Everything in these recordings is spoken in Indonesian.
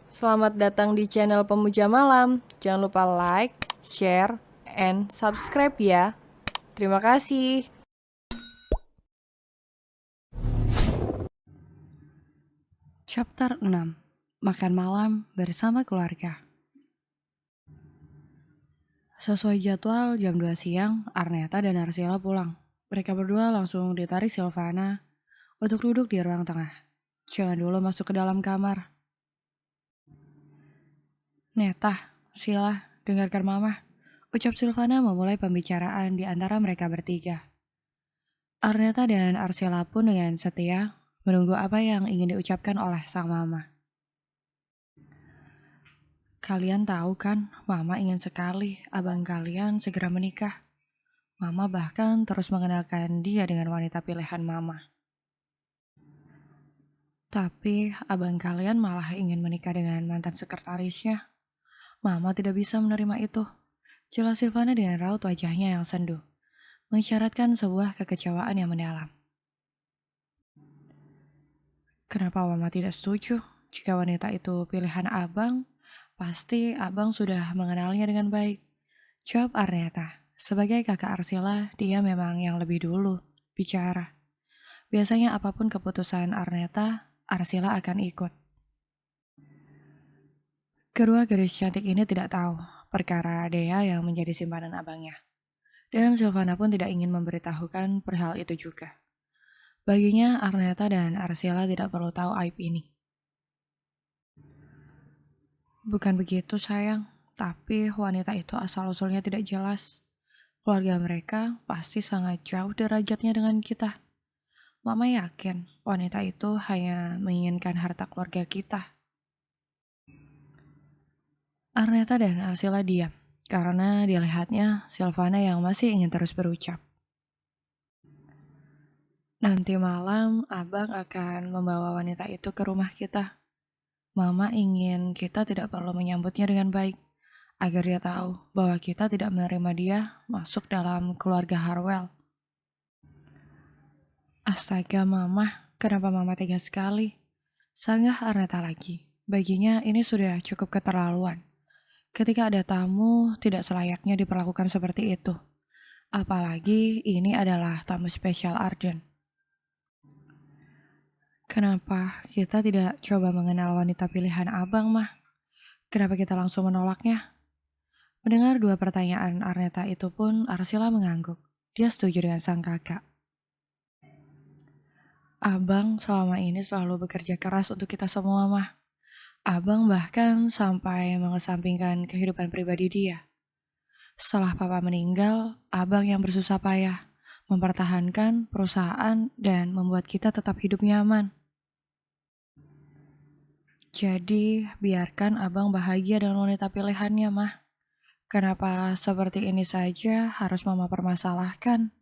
Selamat datang di channel Pemuja Malam. Jangan lupa like, share, and subscribe ya. Terima kasih. Chapter 6. Makan malam bersama keluarga. Sesuai jadwal jam 2 siang, Arneta dan Arsila pulang. Mereka berdua langsung ditarik Silvana untuk duduk di ruang tengah. Jangan dulu masuk ke dalam kamar. Neta, Sila, dengarkan mama. Ucap Silvana memulai pembicaraan di antara mereka bertiga. Arneta dan Arsila pun dengan setia menunggu apa yang ingin diucapkan oleh sang mama. Kalian tahu kan, Mama ingin sekali abang kalian segera menikah. Mama bahkan terus mengenalkan dia dengan wanita pilihan Mama. Tapi abang kalian malah ingin menikah dengan mantan sekretarisnya. Mama tidak bisa menerima itu. Jelas Silvana dengan raut wajahnya yang sendu, mengisyaratkan sebuah kekecewaan yang mendalam. Kenapa Mama tidak setuju? Jika wanita itu pilihan abang, pasti abang sudah mengenalnya dengan baik. Jawab Arneta. Sebagai kakak Arsila, dia memang yang lebih dulu bicara. Biasanya apapun keputusan Arneta, Arsila akan ikut. Kedua gadis cantik ini tidak tahu perkara Dea yang menjadi simpanan abangnya. Dan Silvana pun tidak ingin memberitahukan perihal itu juga. Baginya Arneta dan Arsila tidak perlu tahu aib ini. Bukan begitu sayang, tapi wanita itu asal-usulnya tidak jelas. Keluarga mereka pasti sangat jauh derajatnya dengan kita. Mama yakin wanita itu hanya menginginkan harta keluarga kita. Arneta dan Arsila diam, karena dilihatnya Silvana yang masih ingin terus berucap. Nanti malam abang akan membawa wanita itu ke rumah kita. Mama ingin kita tidak perlu menyambutnya dengan baik, agar dia tahu bahwa kita tidak menerima dia masuk dalam keluarga Harwell. Astaga mama, kenapa mama tega sekali? Sanggah Arneta lagi. Baginya ini sudah cukup keterlaluan. Ketika ada tamu, tidak selayaknya diperlakukan seperti itu. Apalagi ini adalah tamu spesial Arden. Kenapa kita tidak coba mengenal wanita pilihan abang, mah? Kenapa kita langsung menolaknya? Mendengar dua pertanyaan Arneta itu pun, Arsila mengangguk. Dia setuju dengan sang kakak. Abang selama ini selalu bekerja keras untuk kita semua, mah. Abang bahkan sampai mengesampingkan kehidupan pribadi dia. Setelah papa meninggal, abang yang bersusah payah mempertahankan perusahaan dan membuat kita tetap hidup nyaman. Jadi, biarkan abang bahagia dengan wanita pilihannya, mah. Kenapa seperti ini saja harus mama permasalahkan?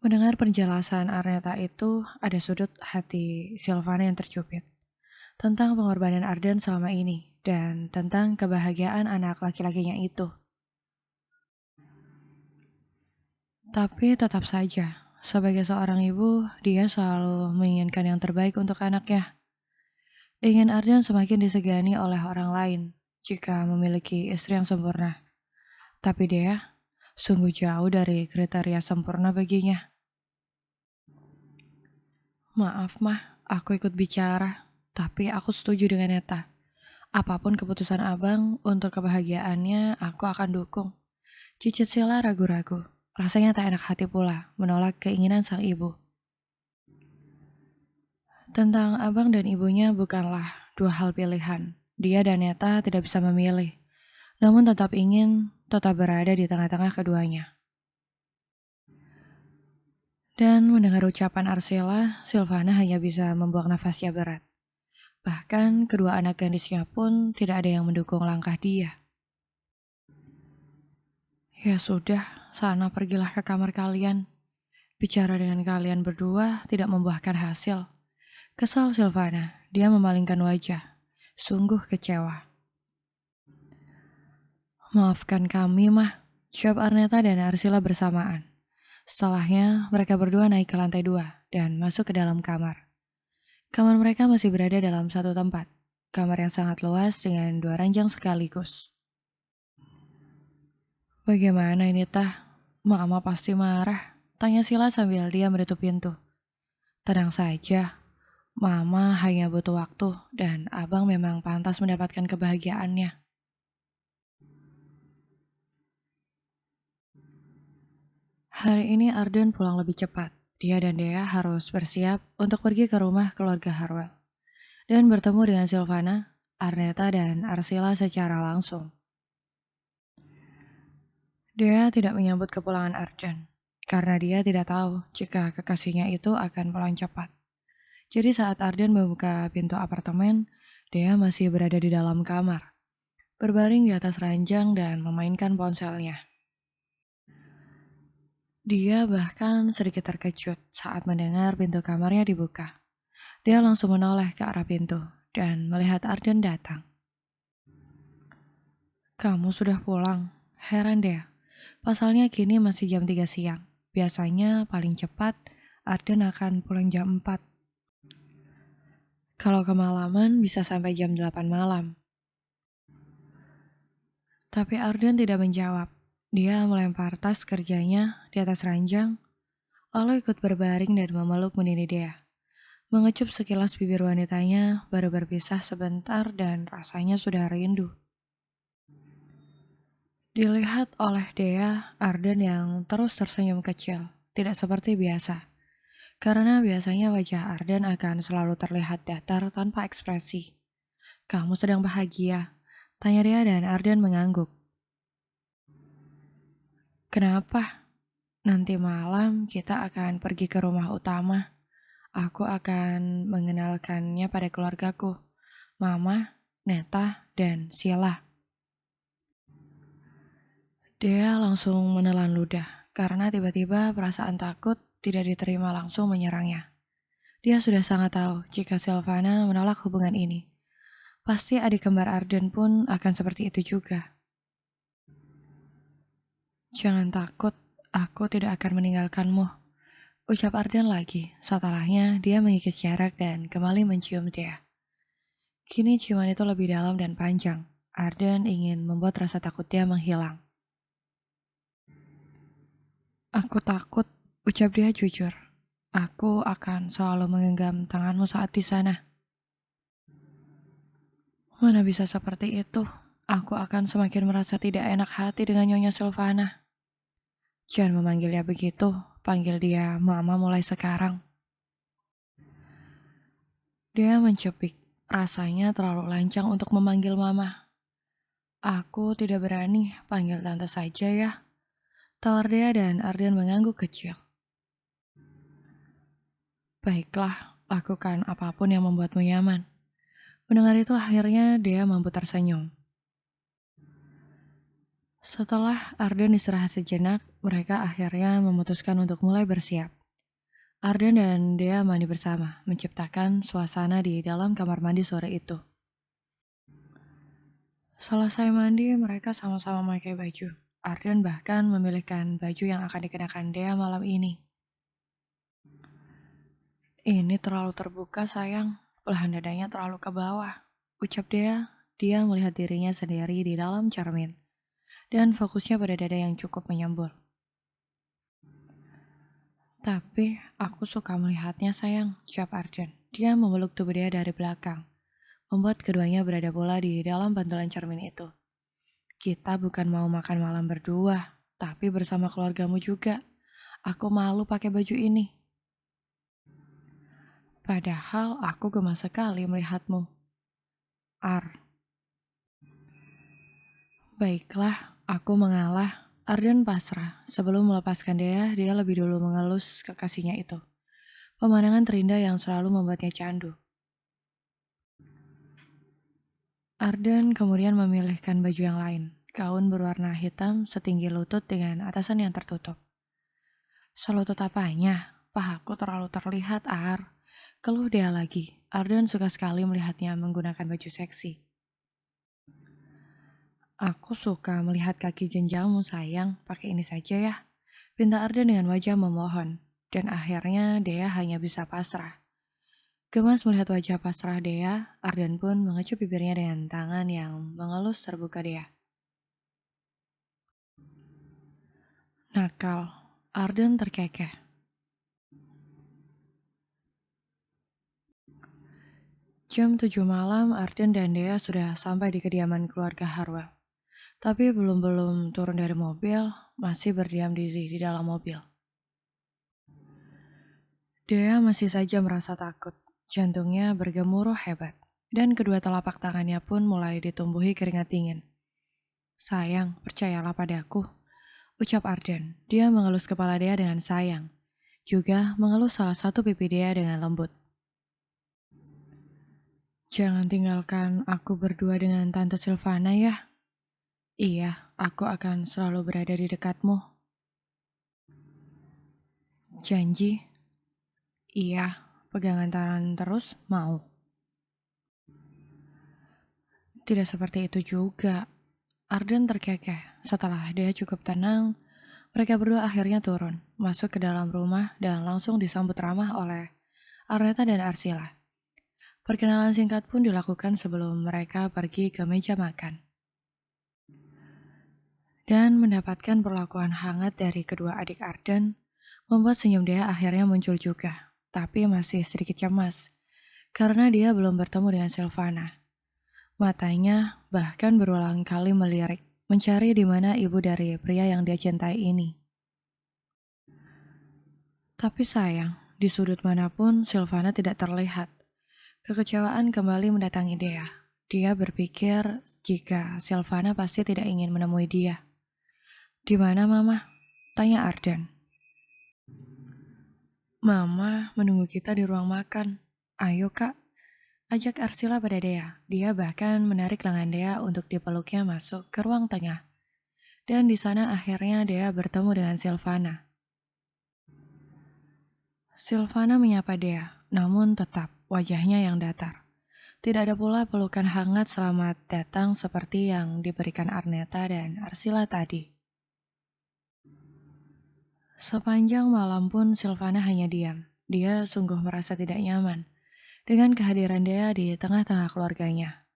Mendengar penjelasan Arneta itu, ada sudut hati Silvana yang tercubit. Tentang pengorbanan Arden selama ini, dan tentang kebahagiaan anak laki-lakinya itu. Tapi tetap saja, sebagai seorang ibu, dia selalu menginginkan yang terbaik untuk anaknya. Ingin Arden semakin disegani oleh orang lain jika memiliki istri yang sempurna. Tapi dia sungguh jauh dari kriteria sempurna baginya. Maaf mah, aku ikut bicara, tapi aku setuju dengan Neta. Apapun keputusan abang untuk kebahagiaannya, aku akan dukung. Cicit Sila ragu-ragu. Rasanya tak enak hati pula menolak keinginan sang ibu. Tentang abang dan ibunya bukanlah dua hal pilihan. Dia dan Neta tidak bisa memilih, namun tetap ingin tetap berada di tengah-tengah keduanya. Dan mendengar ucapan Arsila, Silvana hanya bisa membuang nafasnya berat. Bahkan kedua anak gadisnya pun tidak ada yang mendukung langkah dia. Ya sudah, sana pergilah ke kamar kalian. Bicara dengan kalian berdua tidak membuahkan hasil. Kesal Silvana, dia memalingkan wajah. Sungguh kecewa. Maafkan kami, mah. Jawab Arneta dan Arsila bersamaan. Setelahnya, mereka berdua naik ke lantai 2 dan masuk ke dalam kamar. Kamar mereka masih berada dalam satu tempat. kamar yang sangat luas dengan 2 ranjang sekaligus. Bagaimana ini Tah? Mama pasti marah, tanya Sila sambil dia menutup pintu. Tenang saja, Mama hanya butuh waktu dan abang memang pantas mendapatkan kebahagiaannya. Hari ini Arden pulang lebih cepat. Dia dan Dea harus bersiap untuk pergi ke rumah keluarga Harwell dan bertemu dengan Silvana, Arneta, dan Arsila secara langsung. Dea tidak menyambut kepulangan Arden karena dia tidak tahu jika kekasihnya itu akan pulang cepat. Jadi saat Arden membuka pintu apartemen, Dea masih berada di dalam kamar, berbaring di atas ranjang dan memainkan ponselnya. Dia bahkan sedikit terkejut saat mendengar pintu kamarnya dibuka. Dia langsung menoleh ke arah pintu dan melihat Arden datang. Kamu sudah pulang? Heran Dea. Pasalnya kini masih jam 3 siang. Biasanya paling cepat Arden akan pulang jam 4. Kalau kemalaman bisa sampai jam 8 malam. Tapi Arden tidak menjawab. Dia melempar tas kerjanya di atas ranjang, lalu ikut berbaring dan memeluk menini Dea. Mengecup sekilas bibir wanitanya, baru berpisah sebentar dan rasanya sudah rindu. Dilihat oleh Dea, Arden yang terus tersenyum kecil, tidak seperti biasa. Karena biasanya wajah Arden akan selalu terlihat datar tanpa ekspresi. Kamu sedang bahagia? Tanya Dea dan Arden mengangguk. Kenapa? Nanti malam kita akan pergi ke rumah utama. Aku akan mengenalkannya pada keluargaku, Mama, Neta, dan Sila. Dia langsung menelan ludah karena tiba-tiba perasaan takut tidak diterima langsung menyerangnya. Dia sudah sangat tahu jika Silvana menolak hubungan ini. Pasti adik kembar Arden pun akan seperti itu juga. Jangan takut, aku tidak akan meninggalkanmu. Ucap Arden lagi, setelahnya dia mengikis jarak dan kembali mencium dia. Kini ciuman itu lebih dalam dan panjang. Arden ingin membuat rasa takut dia menghilang. Aku takut, ucap dia jujur. Aku akan selalu menggenggam tanganmu saat di sana. Mana bisa seperti itu? Aku akan semakin merasa tidak enak hati dengan Nyonya Silvana. Jangan memanggilnya begitu, panggil dia Mama mulai sekarang. Dia mencepik, rasanya terlalu lancang untuk memanggil Mama. Aku tidak berani, panggil Tante saja ya. Tawar dia dan Arden mengangguk kecil. Baiklah, lakukan apapun yang membuatmu nyaman. Mendengar itu akhirnya dia mampu tersenyum. Setelah Arden istirahat sejenak, mereka akhirnya memutuskan untuk mulai bersiap. Arden dan Dea mandi bersama, menciptakan suasana di dalam kamar mandi sore itu. Selesai mandi, mereka sama-sama memakai baju. Arden bahkan memilihkan baju yang akan dikenakan Dea malam ini. Ini terlalu terbuka sayang, belahan dadanya terlalu ke bawah. Ucap dia melihat dirinya sendiri di dalam cermin. Dan fokusnya pada dada yang cukup menyembul. Tapi aku suka melihatnya sayang, ucap Arden. Dia memeluk tubuh dia dari belakang, membuat keduanya berada pula di dalam pantulan cermin itu. Kita bukan mau makan malam berdua, tapi bersama keluargamu juga. Aku malu pakai baju ini. Padahal aku gemas sekali melihatmu. Baiklah, aku mengalah. Arden pasrah. Sebelum melepaskan dia lebih dulu mengelus kekasihnya itu. Pemandangan terindah yang selalu membuatnya candu. Arden kemudian memilihkan baju yang lain. Gaun berwarna hitam setinggi lutut dengan atasan yang tertutup. Selutut apanya? Pahaku terlalu terlihat, Keluh dia lagi. Arden suka sekali melihatnya menggunakan baju seksi. Aku suka melihat kaki jenjangmu sayang, pakai ini saja ya. Pinta Arden dengan wajah memohon, dan akhirnya Dea hanya bisa pasrah. Gemas melihat wajah pasrah Dea, Arden pun mengecup bibirnya dengan tangan yang mengelus terbuka Dea. Nakal, Arden terkekeh. Jam 7 malam, Arden dan Dea sudah sampai di kediaman keluarga Harwell. Tapi belum turun dari mobil, masih berdiam diri di dalam mobil. Dea masih saja merasa takut, jantungnya bergemuruh hebat, dan kedua telapak tangannya pun mulai ditumbuhi keringat dingin. Sayang, percayalah padaku, ucap Arden. Dia mengelus kepala Dea dengan sayang, juga mengelus salah satu pipi Dea dengan lembut. Jangan tinggalkan aku berdua dengan Tante Silvana ya. Iya, aku akan selalu berada di dekatmu. Janji? Iya, pegangan tangan terus mau. Tidak seperti itu juga. Arden terkekeh. Setelah dia cukup tenang, mereka berdua akhirnya turun, masuk ke dalam rumah dan langsung disambut ramah oleh Arneta dan Arsila. Perkenalan singkat pun dilakukan sebelum mereka pergi ke meja makan. Dan mendapatkan perlakuan hangat dari kedua adik Arden, membuat senyum dia akhirnya muncul juga, tapi masih sedikit cemas, karena dia belum bertemu dengan Silvana. Matanya bahkan berulang kali melirik, mencari di mana ibu dari pria yang dia cintai ini. Tapi sayang, di sudut manapun Silvana tidak terlihat. Kekecewaan kembali mendatangi Dea. Dia berpikir jika Silvana pasti tidak ingin menemui dia. Di mana Mama? Tanya Arden. Mama menunggu kita di ruang makan. Ayo Kak, ajak Arsila pada Dea. Dia bahkan menarik lengan Dea untuk dipeluknya masuk ke ruang tengah. Dan di sana akhirnya Dea bertemu dengan Silvana. Silvana menyapa Dea, namun tetap wajahnya yang datar. Tidak ada pula pelukan hangat selamat datang seperti yang diberikan Arneta dan Arsila tadi. Sepanjang malam pun Silvana hanya diam. Dia sungguh merasa tidak nyaman dengan kehadiran Dea di tengah-tengah keluarganya.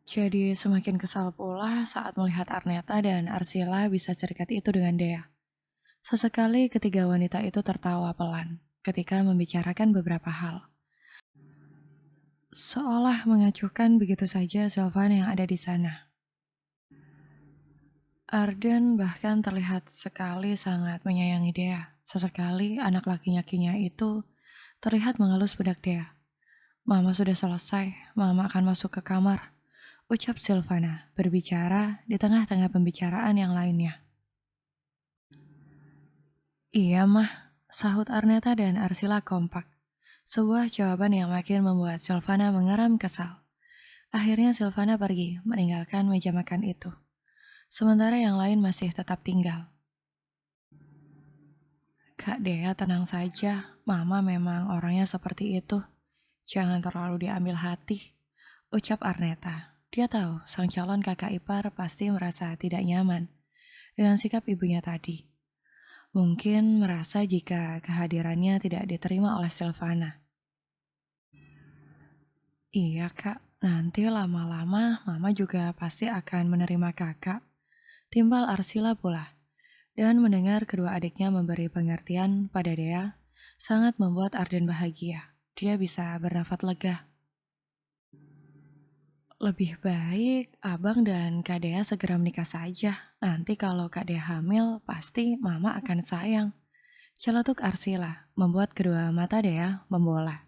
Jadi semakin kesal pula saat melihat Arneta dan Arsila bisa cerita itu dengan Dea. Sesekali ketiga wanita itu tertawa pelan ketika membicarakan beberapa hal. Seolah mengacuhkan begitu saja Silvana yang ada di sana. Arden bahkan terlihat sekali sangat menyayangi Dea. Sesekali anak laki-lakinya itu terlihat mengelus bedak Dea. Mama sudah selesai, Mama akan masuk ke kamar, ucap Silvana, berbicara di tengah-tengah pembicaraan yang lainnya. Iya mah, sahut Arneta dan Arsila kompak. Sebuah jawaban yang makin membuat Silvana mengeram kesal. Akhirnya Silvana pergi, meninggalkan meja makan itu. Sementara yang lain masih tetap tinggal. Kak Dea tenang saja, Mama memang orangnya seperti itu. Jangan terlalu diambil hati, ucap Arneta. Dia tahu sang calon kakak ipar pasti merasa tidak nyaman dengan sikap ibunya tadi. Mungkin merasa jika kehadirannya tidak diterima oleh Silvana. Iya kak, nanti lama-lama Mama juga pasti akan menerima kakak. Timbal Arsila pula. Dan mendengar kedua adiknya memberi pengertian pada Dea, sangat membuat Arden bahagia. Dia bisa bernafas lega. Lebih baik Abang dan Kak Dea segera menikah saja. Nanti kalau Kak Dea hamil, pasti Mama akan sayang. Celetuk Arsila, membuat kedua mata Dea membola.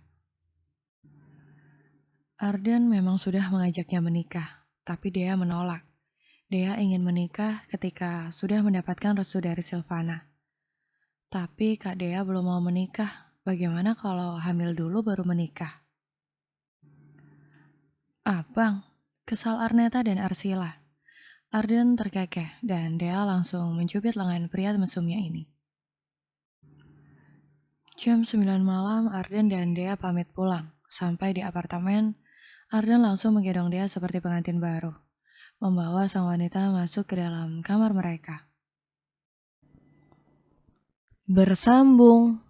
Arden memang sudah mengajaknya menikah, tapi Dea menolak. Dea ingin menikah ketika sudah mendapatkan restu dari Silvana. Tapi Kak Dea belum mau menikah. Bagaimana kalau hamil dulu baru menikah? Abang, kesal Arneta dan Arsila. Arden terkekeh dan Dea langsung mencubit lengan pria mesumnya ini. Jam 9 malam, Arden dan Dea pamit pulang. Sampai di apartemen, Arden langsung menggendong Dea seperti pengantin baru, membawa sang wanita masuk ke dalam kamar mereka. Bersambung.